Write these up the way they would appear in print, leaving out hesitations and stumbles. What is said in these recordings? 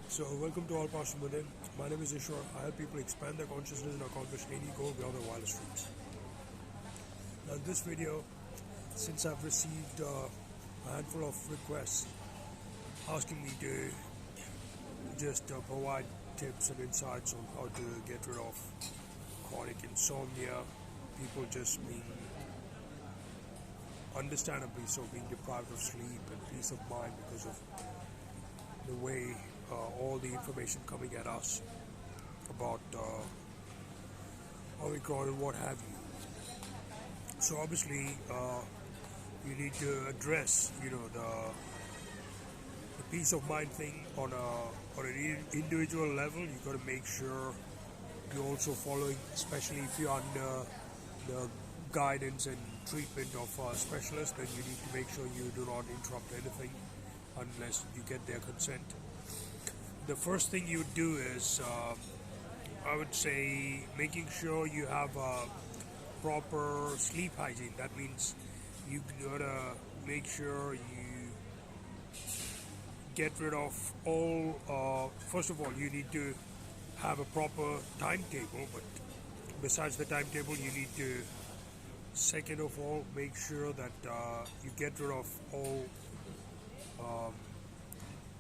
So, welcome to All Past from Within. My name is Ishwar. I help people expand their consciousness and accomplish any goal beyond their wildest dreams. Now, in this video, since I've received a handful of requests asking me to just provide tips and insights on how to get rid of chronic insomnia, people just being understandably so being deprived of sleep and peace of mind because of the way all the information coming at us about Omicron and what have you. So obviously, you need to address, the peace of mind thing on an individual level. You got to make sure you're also following, especially if you're under the guidance and treatment of a specialist, then you need to make sure you do not interrupt anything unless you get their consent. The first thing you do is, I would say, making sure you have a proper sleep hygiene. That means you gotta make sure you get rid of all, first of all, you need to have a proper timetable, but besides the timetable, you need to, second of all, make sure that you get rid of all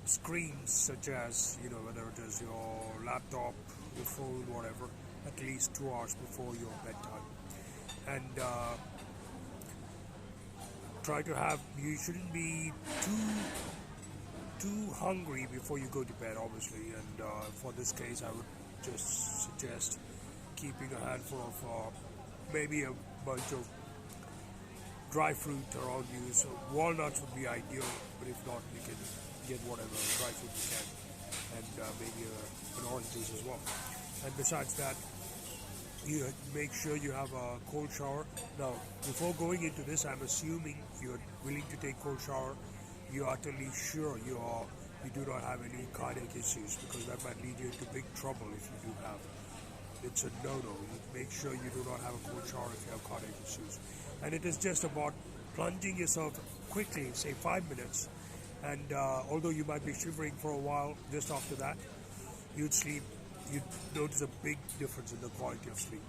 screens, such as, whether it is your laptop, your phone, whatever, at least 2 hours before your bedtime. And try to have, you shouldn't be too hungry before you go to bed, obviously. And for this case, I would just suggest keeping a handful of maybe a bunch of dry fruit around you. So walnuts would be ideal, but if not, you can get whatever dry fruit you can, and maybe an orange juice as well. And besides that, you make sure you have a cold shower. Now, before going into this, I'm assuming you're willing to take cold shower. You're utterly sure you do not have any cardiac issues, because that might lead you into big trouble if you do have. It's a no-no. You make sure you do not have a cold shower if you have cardiac issues. And it is just about plunging yourself quickly, say 5 minutes, and although you might be shivering for a while, just after that, you'd notice a big difference in the quality of sleep.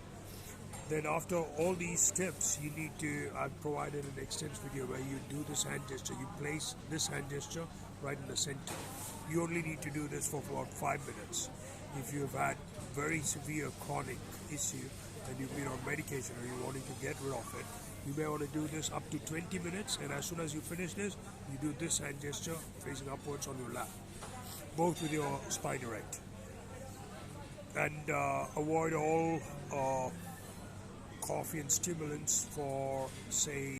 Then after all these tips, you need to, I've provided an extensive video where you do this hand gesture. You place this hand gesture right in the center. You only need to do this for about 5 minutes. If you've had very severe chronic issue and you've been on medication or you're wanting to get rid of it, you may want to do this up to 20 minutes, and as soon as you finish this, you do this hand gesture facing upwards on your lap, both with your spine erect. And avoid all coffee and stimulants for, say,